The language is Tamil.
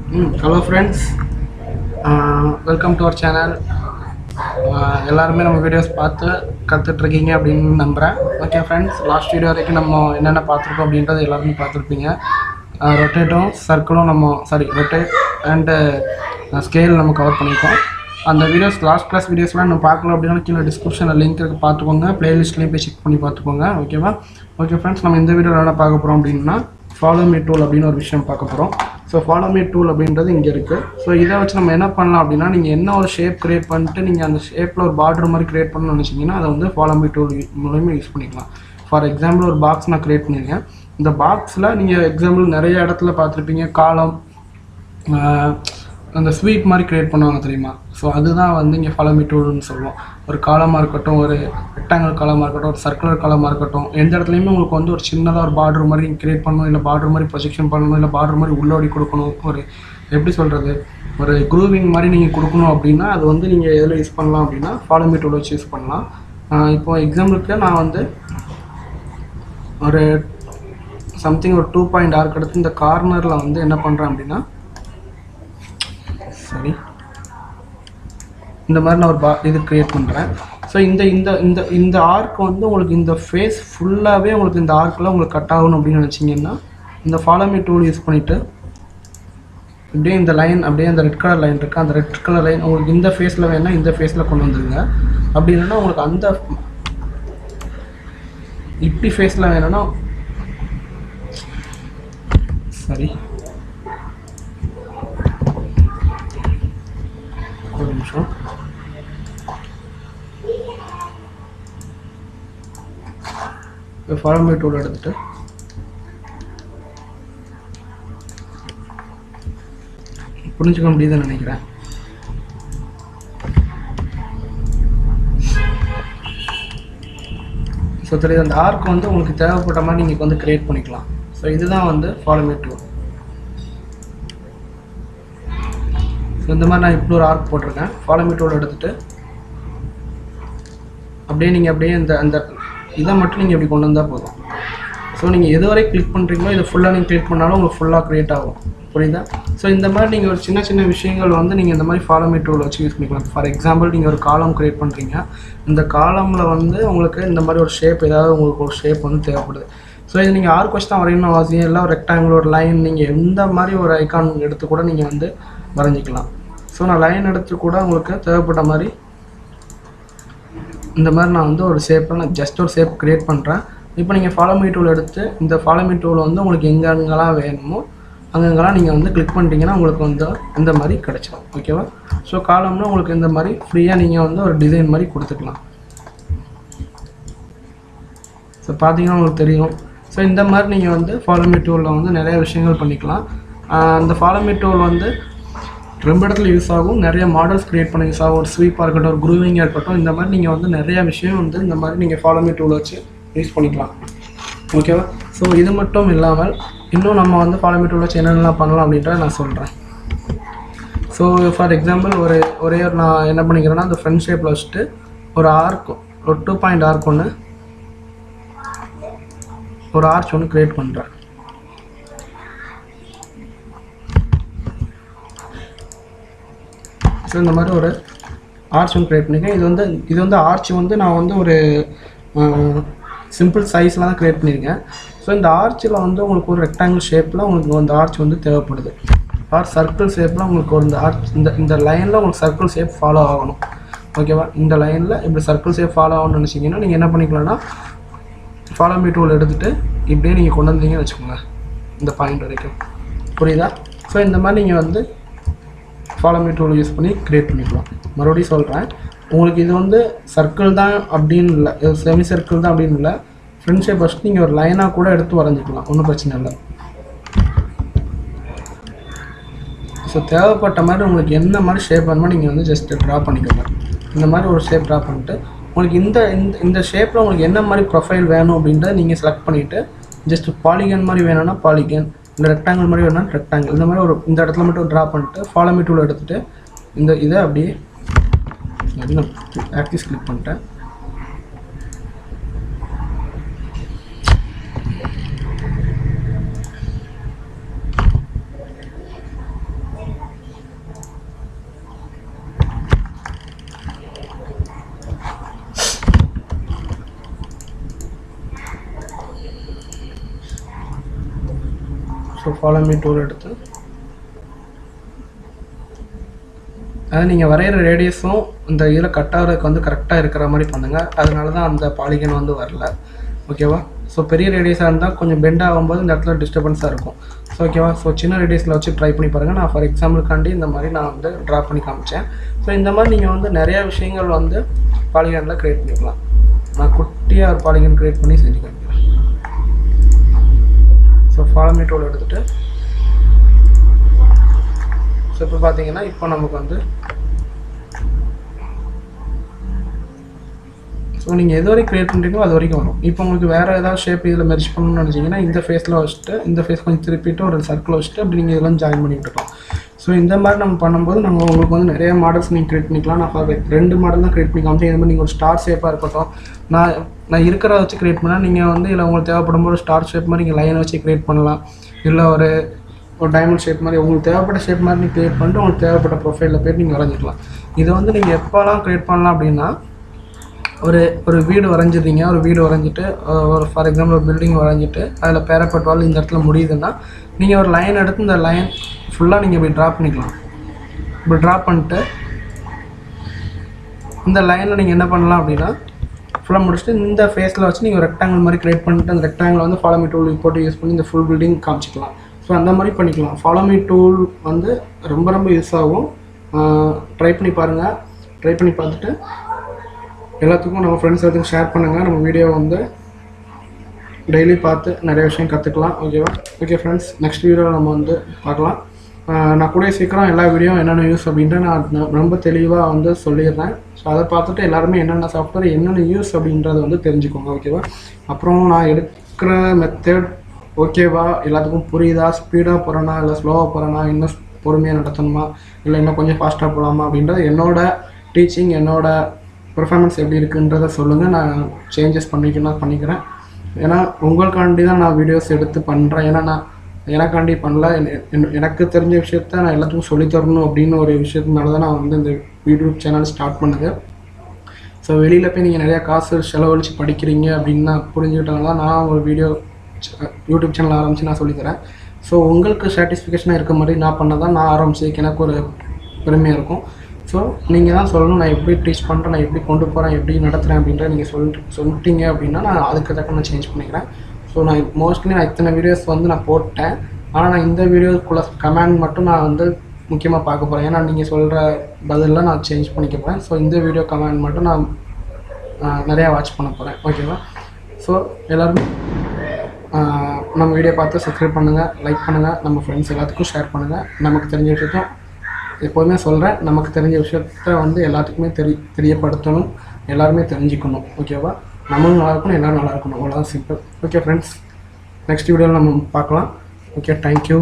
Hello friends, welcome to our channel. எல்லாருமே நம்ம வீடியோஸ் பார்த்து கற்றுட்ருக்கீங்க அப்படின்னு நம்புகிறேன். ஓகே ஃப்ரெண்ட்ஸ், லாஸ்ட் வீடியோ வரைக்கும் நம்ம என்னென்ன பார்த்துருக்கோம் அப்படின்றது எல்லாருமே பார்த்துருப்பீங்க. ரொட்டேட்டும் சர்க்கிளும் ரொட்டேட் அண்டு ஸ்கேல் நம்ம கவர் பண்ணியிருக்கோம். அந்த வீடியோஸ் லாஸ்ட் கிளாஸ் வீடியோஸ்லாம் நம்ம பார்க்கல அப்படின்னா கீழே டிஸ்கிரிப்ஷனில் லிங்க் இருக்குது, பார்த்துக்கோங்க. ப்ளேலிஸ்ட்லேயும் போய் செக் பண்ணி பார்த்துக்கோங்க. ஓகேவா? ஓகே ஃப்ரெண்ட்ஸ், நம்ம இந்த வீடியோவில் என்ன பார்க்க போகிறோம் அப்படின்னா ஃபாலோ மீ டூல் அப்படின்னு ஒரு விஷயம் பார்க்க போகிறோம். ஸோ ஃபாலோ மீ டூல் அப்படின்றது இங்கே இருக்குது. ஸோ இதை வச்சு நம்ம என்ன பண்ணலாம் அப்படின்னா, நீங்கள் என்ன ஒரு ஷேப் க்ரியேட் பண்ணிட்டு நீங்கள் அந்த ஷேப்பில் ஒரு பார்டர் மாதிரி க்ரியேட் பண்ணணும்னு நினச்சிங்கன்னா அதை வந்து ஃபாலோ மீ டூல் மூலமாக யூஸ் பண்ணிக்கலாம். ஃபார் எக்ஸாம்பிள் ஒரு பாக்ஸ் நான் க்ரியேட் பண்ணியிருக்கேன். இந்த பாக்ஸில் நீங்கள் எக்ஸாம்பிள் நிறைய இடத்துல பார்த்துருப்பீங்க, காலம் அந்த ஸ்வீப் மாதிரி க்ரியேட் பண்ணுவாங்க தெரியுமா? ஸோ அதுதான் வந்து இங்கே ஃபாலோ மீ டூல்னு சொல்லுவோம். ஒரு காலமாக இருக்கட்டும், ஒரு ரெக்டாங்கிள் காலமாக இருக்கட்டும், ஒரு சர்க்குலர் காலமாக இருக்கட்டும், எந்த இடத்துலையுமே உங்களுக்கு வந்து ஒரு சின்னதாக ஒரு பார்டர் மாதிரி நீங்கள் க்ரியேட் பண்ணணும், இல்லை பார்டர் மாதிரி ப்ரொஜெக்ஷன் பண்ணணும், இல்லை பார்டர் மாதிரி உள்ளோடி கொடுக்கணும், ஒரு எப்படி சொல்கிறது, ஒரு க்ரூவிங் மாதிரி நீங்கள் கொடுக்கணும் அப்படின்னா அது வந்து நீங்கள் எதில் யூஸ் பண்ணலாம் அப்படின்னா ஃபாலோ மீ டூல் வச்சு யூஸ் பண்ணலாம். இப்போ எக்ஸாம்பிளுக்கு நான் வந்து ஒரு சம்திங் ஒரு 2 பாயிண்ட் ஆர்க் எடுத்து இந்த கார்னரில் வந்து என்ன பண்ணுறேன் அப்படின்னா, சரி, இந்த மாதிரி நான் ஒரு இது க்ரியேட் பண்ணுறேன். ஸோ இந்த இந்த இந்த இந்த ஆர்க் வந்து உங்களுக்கு இந்த ஃபேஸ் ஃபுல்லாகவே உங்களுக்கு இந்த ஆர்க்கில் உங்களுக்கு கட் ஆகணும் அப்படின்னு நினச்சிங்கன்னா இந்த ஃபாலோ மீ டூல் யூஸ் பண்ணிவிட்டு அப்படியே இந்த லைன், அப்படியே அந்த ரெட் கலர் லைன் இருக்குது, அந்த ரெட் கலர் லைன் உங்களுக்கு இந்த ஃபேஸில் வேணால் இந்த ஃபேஸில் கொண்டு வந்துடுங்க. அப்படி இல்லைன்னா உங்களுக்கு அந்த இப்படி ஃபேஸில் வேணும்னா சரி ஒரு நிமிஷம். ஃபாலோ மீ டூல் எடுத்துகிட்டு புரிஞ்சுக்க முடியுதுன்னு நினைக்கிறேன். ஸோ தெரியுது, அந்த ஆர்க் வந்து உங்களுக்கு தேவைப்பட்ட மாதிரி நீங்கள் வந்து க்ரியேட் பண்ணிக்கலாம். ஸோ இதுதான் வந்து ஃபாலோ மீ டூல். ஸோ இந்த மாதிரி நான் இப்படி ஒரு ஆர்க் போட்டிருக்கேன். ஃபாலோ மீ டூல் எடுத்துகிட்டு அப்படியே நீங்கள் அப்படியே இந்த அந்த இதை மட்டும் நீங்கள் இப்படி கொண்டு வந்தால் போதும். ஸோ நீங்கள் எது வரை கிளிக் பண்ணுறீங்களோ இதை ஃபுல்லாக நீங்கள் கிளிக் பண்ணாலும் உங்களுக்கு ஃபுல்லாக க்ரியேட் ஆகும். புரியுதா? ஸோ இந்த மாதிரி நீங்கள் ஒரு சின்ன சின்ன விஷயங்கள் வந்து நீங்கள் இந்த மாதிரி ஃபாலோ மீ டூல் வச்சு யூஸ் பண்ணிக்கலாம். ஃபார் எக்ஸாம்பிள் நீங்கள் ஒரு காலம் க்ரியேட் பண்ணுறீங்க. இந்த காலமில் வந்து உங்களுக்கு இந்த மாதிரி ஒரு ஷேப், ஏதாவது உங்களுக்கு ஒரு ஷேப் வந்து தேவைப்படுது. ஸோ இது நீங்கள் ஆர்க் வச்சு தான் வரையணும் அவசியம் இல்லை. ஒரு ரெக்டாங்கிள், ஒரு லைன், நீங்கள் எந்த மாதிரி ஒரு ஐக்கான் எடுத்து கூட நீங்கள் வந்து வரைஞ்சிக்கலாம். ஸோ நான் லைன் எடுத்து கூட உங்களுக்கு தேவைப்பட்ட மாதிரி இந்த மாதிரி நான் வந்து ஒரு ஷேப்பில் நான் ஜஸ்ட் ஒரு ஷேப் க்ரியேட் பண்ணுறேன். இப்போ நீங்கள் ஃபாலோ மீ டூல் எடுத்து இந்த ஃபாலோ மீ டூல் வந்து உங்களுக்கு எங்கெங்கெல்லாம் வேணுமோ அங்கெங்கெல்லாம் நீங்கள் வந்து கிளிக் பண்ணிட்டீங்கன்னா உங்களுக்கு வந்து இந்த மாதிரி கிடச்சிடும். ஓகேவா? ஸோ காலம்னா உங்களுக்கு இந்த மாதிரி ஃப்ரீயாக நீங்கள் வந்து ஒரு டிசைன் மாதிரி கொடுத்துக்கலாம். ஸோ பார்த்தீங்கன்னா உங்களுக்கு தெரியும். ஸோ இந்த மாதிரி நீங்கள் வந்து ஃபாலோ மீ டூலில் வந்து நிறைய விஷயங்கள் பண்ணிக்கலாம். இந்த ஃபாலோ மீ டூல் வந்து ரொம்ப இடத்துல யூஸ் ஆகும், நிறைய மாடல்ஸ் க்ரியேட் பண்ண யூஸ் ஆகும். ஒரு ஸ்வீப்பாக இருக்கட்டும், ஒரு க்ரூவிங்காக இருக்கட்டும், இந்த மாதிரி நீங்கள் வந்து நிறையா விஷயம் வந்து இந்த மாதிரி நீங்கள் ஃபாலோ மீ டூல் வச்சு யூஸ் பண்ணிக்கலாம். ஓகேவா? ஸோ இது மட்டும் இல்லாமல் இன்னும் நம்ம வந்து ஃபாலோ மீ டூல் வச்சு என்னென்னலாம் பண்ணலாம் அப்படின்றத நான் சொல்கிறேன். ஸோ ஃபார் எக்ஸாம்பிள் ஒரே நான் என்ன பண்ணிக்கிறேன்னா அந்த ஃப்ரண்ட் ஷேப்பில் வச்சுட்டு ஒரு ஆர்க், ஒரு 2 பாயிண்ட் ஆர்க் ஒன்று, ஒரு ஆர்ச் ஒன்று க்ரியேட் பண்ணுறேன். ஸோ இந்த மாதிரி ஒரு ஆர்ச் ஒன்று க்ரியேட் பண்ணியிருக்கேன். இது வந்து ஆர்ச் வந்து நான் வந்து ஒரு சிம்பிள் சைஸில் தான் க்ரியேட் பண்ணியிருக்கேன். ஸோ இந்த ஆர்ச்சில் வந்து உங்களுக்கு ஒரு ரெக்டாங்கிள் ஷேப்பில் உங்களுக்கு அந்த ஆர்ச் வந்து தேவைப்படுது. ஆர் சர்க்கிள் ஷேப்பில் உங்களுக்கு ஒரு இந்த ஆர்ச் இந்த லைனில் உங்களுக்கு சர்க்கிள் ஷேப் ஃபாலோ ஆகணும். ஓகேவா? இந்த லைனில் இப்படி சர்க்கிள் ஷேப் ஃபாலோ ஆகணும்னு நினச்சிங்கன்னா நீங்கள் என்ன பண்ணிக்கலாம்னா ஃபாலோ மீ டூல் எடுத்துகிட்டு இப்படியே நீங்கள் கொண்டு வந்தீங்கன்னு வச்சுக்கோங்க இந்த பாயிண்ட் வரைக்கும். புரியுதா? ஸோ இந்த மாதிரி நீங்கள் வந்து ஃபாலோ மீ டூல் யூஸ் பண்ணி க்ரியேட் பண்ணிக்கலாம். மறுபடியும் சொல்கிறேன், உங்களுக்கு இது வந்து சர்க்கிள் தான் அப்படின்னு இல்லை, செமி சர்க்கிள் தான் அப்படின்னு இல்லை, ஃப்ரண்ட் ஷேப் ஃபஸ்ட் நீங்கள் ஒரு லைனாக கூட எடுத்து வரைஞ்சிக்கலாம், ஒன்றும் பிரச்சனை இல்லை. ஸோ தேவைப்பட்ட மாதிரி உங்களுக்கு என்ன மாதிரி ஷேப் வேணுமோ நீங்கள் வந்து ஜஸ்ட் ட்ரா பண்ணிக்கோங்க. இந்த மாதிரி ஒரு ஷேப் ட்ரா பண்ணிட்டு உங்களுக்கு இந்த இந்த ஷேப்பில் உங்களுக்கு என்ன மாதிரி ப்ரொஃபைல் வேணும் அப்படின்றத நீங்கள் செலக்ட் பண்ணிவிட்டு ஜஸ்ட் பாலிகன் மாதிரி வேணும்னா பாலிகன், இந்த ரெக்டாங்கிள் மாதிரி வேணும்னா ரெக்டாங்கிள், இந்த மாதிரி ஒரு இந்த இடத்துல மட்டும் ட்ரா பண்ணிட்டு ஃபாலோ மீ டூல் எடுத்துகிட்டு இந்த இதை அப்படியே ஆக்சிஸ் கிளிக் பண்ணிட்டேன். ஃபாலோ மீ டூல் எடுத்து அதாவது நீங்கள் வரைகிற ரேடியஸும் இந்த இதில் கட் ஆகிறதுக்கு வந்து கரெக்டாக இருக்கிற மாதிரி பண்ணுங்கள். அதனால தான் அந்த பாலிகன் வந்து வரல. ஓகேவா? ஸோ பெரிய ரேடியஸாக இருந்தால் கொஞ்சம் பெண்ட் ஆகும்போது இந்த இடத்துல டிஸ்டர்பன்ஸாக இருக்கும். ஸோ ஓகேவா? ஸோ சின்ன ரேடியஸில் வச்சு ட்ரை பண்ணி பாருங்கள். நான் ஃபார் எக்ஸாம்பிளுக்காண்டி இந்த மாதிரி நான் வந்து ட்ரா பண்ணி காமிச்சேன். ஸோ இந்த மாதிரி நீங்கள் வந்து நிறையா விஷயங்கள் வந்து பாலிகனில் க்ரியேட் பண்ணிக்கலாம். நான் குட்டியாக ஒரு பாலிகன் க்ரியேட் பண்ணி செஞ்சு காமிக்கிறேன். ஸோ ஃபாலோ மீ டூல் எடுத்துகிட்டு ஸோ இப்போ பார்த்தீங்கன்னா இப்போ நமக்கு வந்து ஸோ நீங்கள் எது வரைக்கும் க்ரியேட் பண்ணுறீங்களோ அது வரைக்கும் வரும். இப்போ உங்களுக்கு வேறு ஏதாவது ஷேப் இதில் மெர்ஜ் பண்ணணும்னு நினச்சிங்கன்னா இந்த ஃபேஸில் வச்சுட்டு இந்த ஃபேஸ் கொஞ்சம் திருப்பிட்டு ஒரு சர்க்கிள் வச்சுட்டு அப்படி நீங்கள் இதெல்லாம் ஜாயின் பண்ணிட்டு இருக்கோம். ஸோ இந்த மாதிரி நம்ம பண்ணும்போது நம்ம உங்களுக்கு வந்து நிறைய மாடல்ஸ் நீங்கள் க்ரியேட் பண்ணிக்கலாம். நான் 2 மாடல் தான் க்ரியேட் பண்ணி காமிச்சேன். இது மாதிரி நீங்கள் ஒரு ஸ்டார் ஷேப்பாக இருக்கட்டும், நான் இருக்கிறத வச்சு க்ரியேட் பண்ணால் நீங்கள் வந்து இதில் உங்களுக்கு தேவைப்படும் போது ஸ்டார் ஷேப் மாதிரி நீங்கள் லைனை வச்சு க்ரியேட் பண்ணலாம். இல்லை ஒரு டைமண்ட் ஷேப் மாதிரி உங்களுக்கு தேவைப்பட்ட ஷேப் மாதிரி நீங்கள் க்ரியேட் பண்ணிட்டு உங்களுக்கு தேவைப்பட்ட ப்ரொஃபைலில் போய்ட்டு நீங்கள் வரைஞ்சிக்கலாம். இதை வந்து நீங்கள் எப்போலாம் க்ரியேட் பண்ணலாம் அப்படின்னா ஒரு வீடு வரைஞ்சிடுறீங்க. ஒரு வீடு வரைஞ்சிட்டு ஒரு ஃபார் எக்ஸாம்பிள் ஒரு பில்டிங் வரைஞ்சிட்டு அதில் பேரப்பட் வால் இந்த இடத்துல முடியுதுன்னா நீங்கள் ஒரு லைன் எடுத்து இந்த லைன் ஃபுல்லாக நீங்கள் இப்படி ட்ரா பண்ணிக்கலாம். இப்படி ட்ரா பண்ணிட்டு இந்த லைனில் நீங்கள் என்ன பண்ணலாம் அப்படின்னா ஃபுல்லாக முடிச்சுட்டு இந்த ஃபேஸில் வச்சு நீங்கள் ஒரு ரெக்டாங்கிள் மாதிரி க்ரியேட் பண்ணிட்டு அந்த ரெக்டாங்கிள் வந்து ஃபாலோ மீ டூல் போட்டு யூஸ் பண்ணி இந்த ஃபுல் பில்டிங் காமிச்சிக்கலாம். ஸோ அந்த மாதிரி பண்ணிக்கலாம். ஃபாலோ மீ டூல் வந்து ரொம்ப ரொம்ப யூஸ் ஆகும். ட்ரை பண்ணி பாருங்கள். ட்ரை பண்ணி பார்த்துட்டு எல்லாத்துக்கும் நம்ம ஃப்ரெண்ட்ஸ் எல்லாத்துக்கும் ஷேர் பண்ணுங்கள். நம்ம வீடியோ வந்து டெய்லி பார்த்து நிறைய விஷயம் கற்றுக்கலாம். ஓகேவா? ஓகே ஃப்ரெண்ட்ஸ், நெக்ஸ்ட் வீடியோவில் நம்ம வந்து பார்க்கலாம். நான் கூட சீக்கிரம் எல்லா வீடியோ என்னென்ன யூஸ் அப்படின்ட்டு நான் ரொம்ப தெளிவாக வந்து சொல்லிடுறேன். ஸோ அதை பார்த்துட்டு எல்லாருமே என்னென்ன சாஃப்ட்வேர் என்னென்ன யூஸ் அப்படின்றத வந்து தெரிஞ்சுக்கோங்க. ஓகேவா? அப்புறம் நான் எடுக்கிற மெத்தட் ஓகேவா, எல்லாத்துக்கும் புரியுதா, ஸ்பீடாக போகிறேன்னா இல்லை ஸ்லோவாக போகிறேன்னா, இன்னும் பொறுமையாக நடத்தணுமா இல்லை இன்னும் கொஞ்சம் ஃபாஸ்ட்டாக போகலாமா அப்படின்றது என்னோடய டீச்சிங் என்னோட பெர்ஃபார்மன்ஸ் எப்படி இருக்குன்றதை சொல்லுங்கள். நான் சேஞ்சஸ் பண்ணிக்கிறேன். ஏன்னா உங்களுக்காண்டி தான் நான் வீடியோஸ் எடுத்து பண்ணுறேன். ஏன்னா நான் எனக்காண்டி பண்ணல, எனக்கு தெரிஞ்ச விஷயத்த நான் எல்லாத்துக்கும் சொல்லித்தரணும் அப்படின்னு ஒரு விஷயத்தினால தான் நான் வந்து இந்த யூடியூப் சேனல் ஸ்டார்ட் பண்ணுது. ஸோ வெளியில் போய் நீங்கள் நிறையா காசு செலவழித்து படிக்கிறீங்க அப்படின்னு நான் புரிஞ்சுக்கிட்டனால தான் நான் ஒரு யூடியூப் சேனல் ஆரம்பித்து நான் சொல்லித்தரேன். ஸோ உங்களுக்கு சாட்டிஸ்ஃபிகேஷனாக இருக்க மாதிரி நான் பண்ண தான் நான் ஆரம்பிச்சதுக்கு எனக்கு ஒரு பெருமையாக இருக்கும். ஸோ நீங்கள் தான் சொல்லணும் நான் எப்படி டீச் பண்ணுறேன், நான் எப்படி கொண்டு போகிறேன், எப்படி நடத்துகிறேன் அப்படின்றத நீங்கள் சொல்லிட்டீங்க அப்படின்னா நான் அதுக்கு தக்க நான் சேஞ்ச் பண்ணிக்கிறேன். ஸோ நான் மோஸ்ட்லி இத்தனை வீடியோஸ் வந்து நான் போட்டேன். ஆனால் நான் இந்த வீடியோக்குள்ளே கமெண்ட் மட்டும் நான் வந்து முக்கியமாக பார்க்க போகிறேன். ஏன்னா நீங்கள் சொல்கிற பதிலெலாம் நான் சேஞ்ச் பண்ணிக்க போகிறேன். ஸோ இந்த வீடியோ கமெண்ட் மட்டும் நான் நிறையா வாட்ச் பண்ண போகிறேன். ஓகேவா? ஸோ எல்லோரும் நம்ம வீடியோ பார்த்து சப்ஸ்கிரைப் பண்ணுங்கள், லைக் பண்ணுங்கள், நம்ம ஃப்ரெண்ட்ஸ் எல்லாத்துக்கும் ஷேர் பண்ணுங்கள். நமக்கு தெரிஞ்ச விஷயத்தையும் எப்போதுமே சொல்கிறேன், நமக்கு தெரிஞ்ச விஷயத்த வந்து எல்லாத்துக்குமே தெரியப்படுத்தணும், எல்லாருமே தெரிஞ்சுக்கணும். ஓகேவா? நம்மளும் நல்லா இருக்கணும், எல்லோரும் நல்லா இருக்கணும். அவ்வளோதான் சிம்பிள். ஓகே ஃப்ரெண்ட்ஸ், நெக்ஸ்ட் வீடியோவில் நம்ம பார்க்கலாம். Okay, thank you.